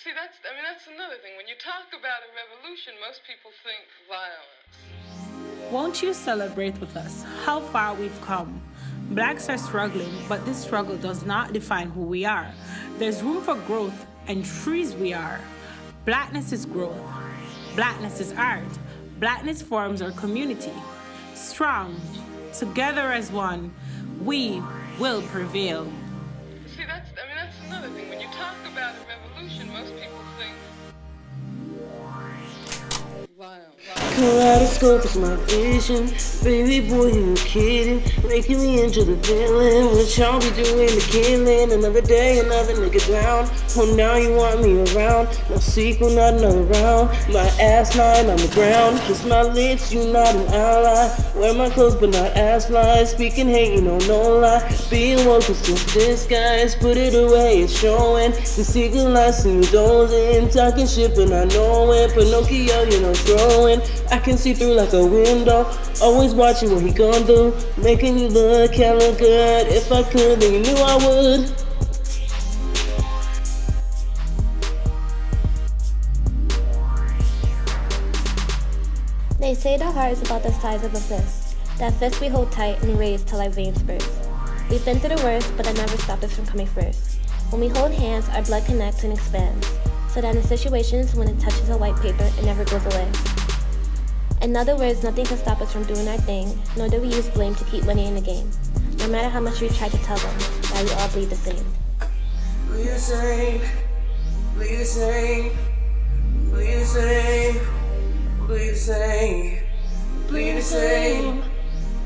See, that's another thing. When you talk about a revolution, most people think violence. Won't you celebrate with us how far we've come? Blacks are struggling, but this struggle does not define who we are. There's room for growth, and trees we are. Blackness is growth. Blackness is art. Blackness forms our community. Strong, together as one, we will prevail. See, that's another thing. When you talk about a revolution, most people think violence. Kaleidoscope is my vision. Baby boy, you kidding? Making me into the villain. What y'all be doing to killing? Another day, another nigga down. Oh, now you want me around. No sequel, not another round. My ass lying on the ground. Kiss my lips, you not an ally. Wear my clothes, but not ass lies. Speaking hate, you know, no lie. Being woke is just disguise. Put it away, it's showing. The secret lies and you dozing. Talking shit, but not knowing. Pinocchio, you know, throwing. I can see through like a window. Always watching what he gon' do. Making you look hella good. If I could, then you knew I would. They say the heart is about the size of a fist. That fist we hold tight and raise till our veins burst. We've been through the worst, but that never stopped us from coming first. When we hold hands, our blood connects and expands. So that in situations when it touches a white paper, it never goes away. In other words, nothing can stop us from doing our thing, nor do we use blame to keep winning in the game. No matter how much we try to tell them, that we all bleed the same. Bleed the same, bleed the same, bleed the same, bleed the same, bleed the same,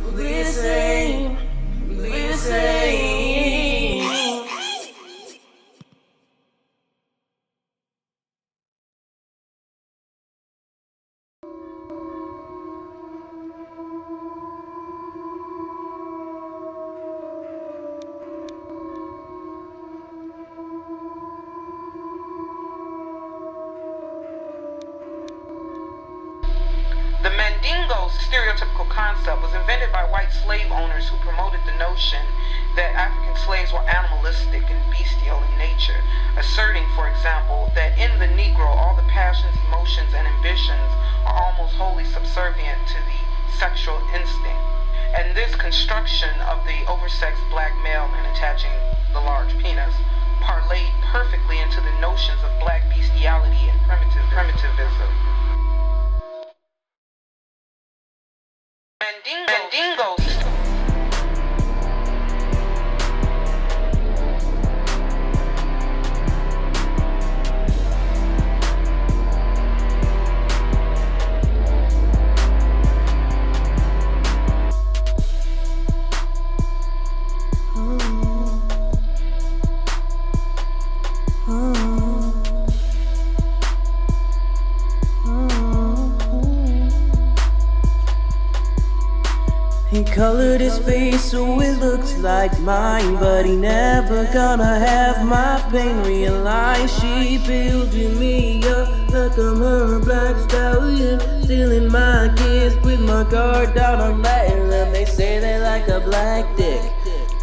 bleed the same, bleed the same. The Mandingo stereotypical concept was invented by white slave owners who promoted the notion that African slaves were animalistic and bestial in nature, asserting, for example, that in the Negro all the passions, emotions, and ambitions are almost wholly subservient to the sexual instinct. And this construction of the oversexed black male and attaching the large penis parlayed perfectly into the notions of black bestiality and primitivism. Mandingos. He colored his face so it looks like mine, but he never gonna have my pain. Realize she building me up like I'm her black stallion, stealing my kids with my guard down. I'm letting them. They say they like a black dick,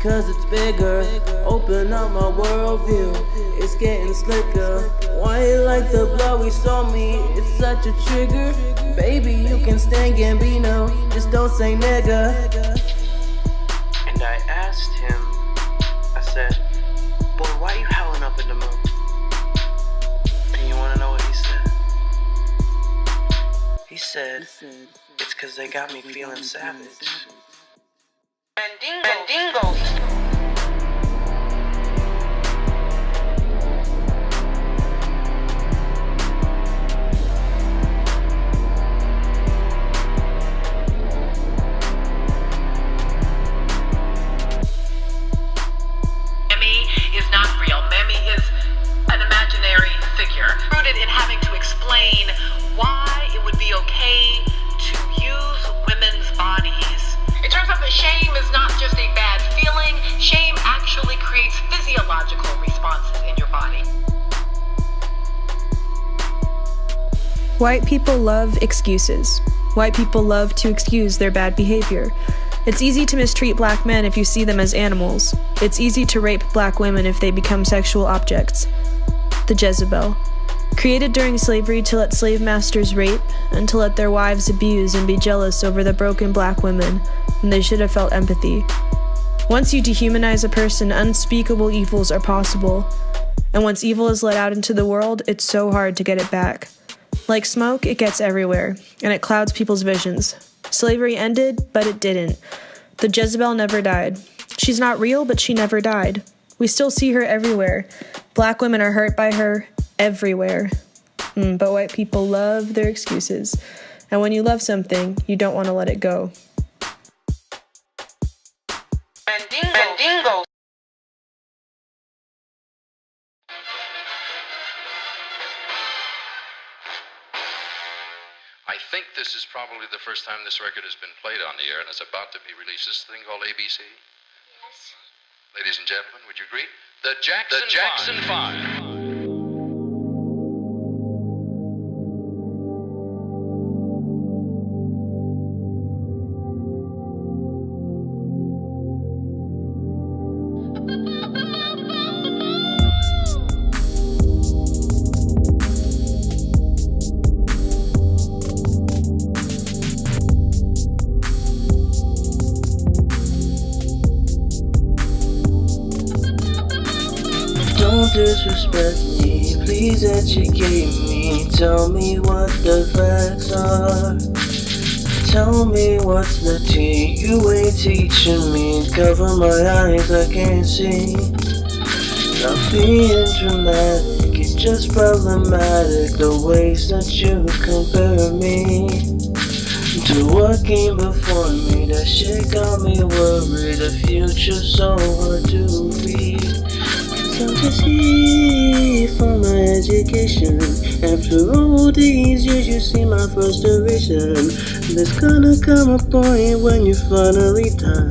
cause it's bigger. Open up my worldview, it's getting slicker. Why you like the blood we saw me? It's such a trigger. Baby, you can stand Gambino, just don't say nigga. And I asked him, I said, boy, why you howling up in the moon? And you wanna know what he said? He said, it's cause they got me feeling savage. Mandingos. In having to explain why it would be okay to use women's bodies. It turns out that shame is not just a bad feeling. Shame actually creates physiological responses in your body. White people love excuses. White people love to excuse their bad behavior. It's easy to mistreat black men if you see them as animals. It's easy to rape black women if they become sexual objects. The Jezebel. Created during slavery to let slave masters rape and to let their wives abuse and be jealous over the broken black women when they should have felt empathy. Once you dehumanize a person, unspeakable evils are possible. And once evil is let out into the world, it's so hard to get it back. Like smoke, it gets everywhere, and it clouds people's visions. Slavery ended, but it didn't. The Jezebel never died. She's not real, but she never died. We still see her everywhere. Black women are hurt by her everywhere. But white people love their excuses. And when you love something, you don't want to let it go. Mandingo. I think this is probably the first time this record has been played on the air, and it's about to be released. This thing called ABC? Yes. Ladies and gentlemen, would you agree? The Jackson Five. Don't disrespect me, please educate me. Tell me what the facts are. Tell me what's the tea. You ain't teaching me. Cover my eyes, I can't see. Not being dramatic, it's just problematic. The ways that you compare me to what came before me. That shit got me worried. The future's so hard to read. So to see for my education. After all these years, you see my frustration. There's gonna come a point when you finally done.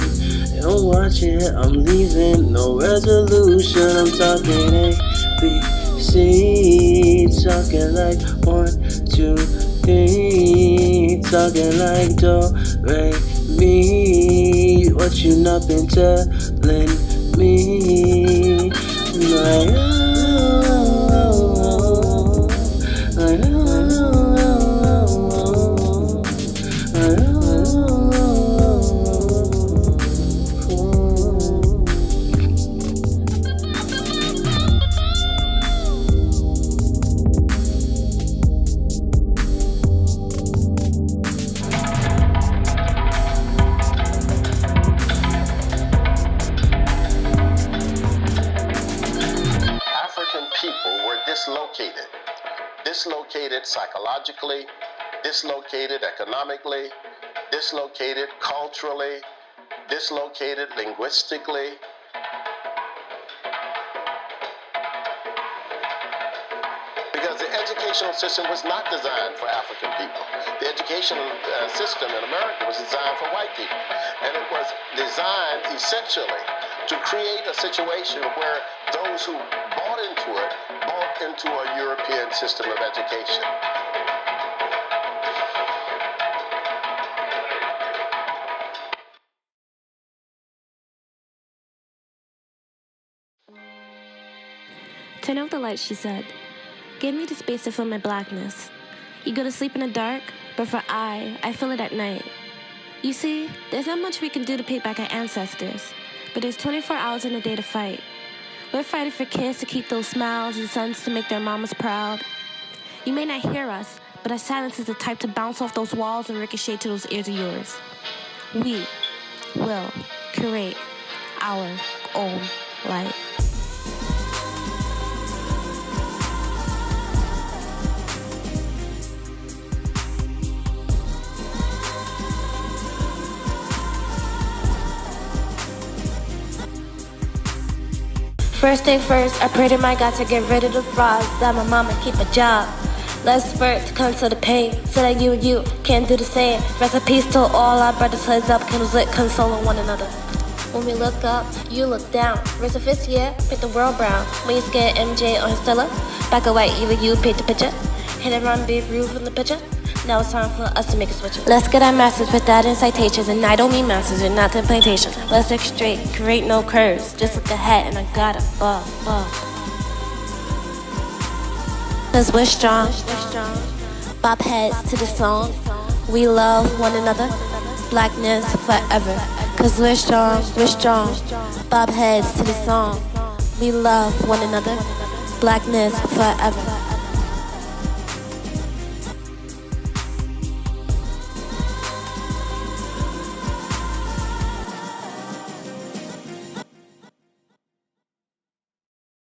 Don't watch it, I'm leaving, no resolution. I'm talking A, B, C. Talking like 1, 2, 3. Talking like do, re, mi. What you not been telling me? Like, dislocated psychologically, dislocated economically, dislocated culturally, dislocated linguistically. Because the educational system was not designed for African people. The educational system in America was designed for white people. And it was designed essentially to create a situation where those who bought into it bought into a European system of education. Turn off the light, she said. Give me the space to feel my blackness. You go to sleep in the dark, but for I feel it at night. You see, there's not much we can do to pay back our ancestors, but there's 24 hours in a day to fight. We're fighting for kids to keep those smiles and sons to make their mamas proud. You may not hear us, but our silence is the type to bounce off those walls and ricochet to those ears of yours. We will create our own light. First thing first, I pray to my God to get rid of the frauds, that my mama keep a job. Less spurt to cancel the pain, so that you and you can't do the same. Recipes to all our brothers, heads up, candles lit, consoling one another. When we look up, you look down. Raise a fist, yeah, paint the world brown. When you scared MJ on his Stella, back of white, either you paint the picture. Hit and run, big roof in the picture. Now it's time for us to make a switch. Let's get our masters, put that in citations. And I don't mean masters, and not to plantation. Let's look straight, create no curves. Just look ahead, and I got a bug. cause we're strong. Bob heads to the song. We love one another. Blackness forever, cause we're strong, we're strong. Bob heads to the song. We love one another. Blackness forever.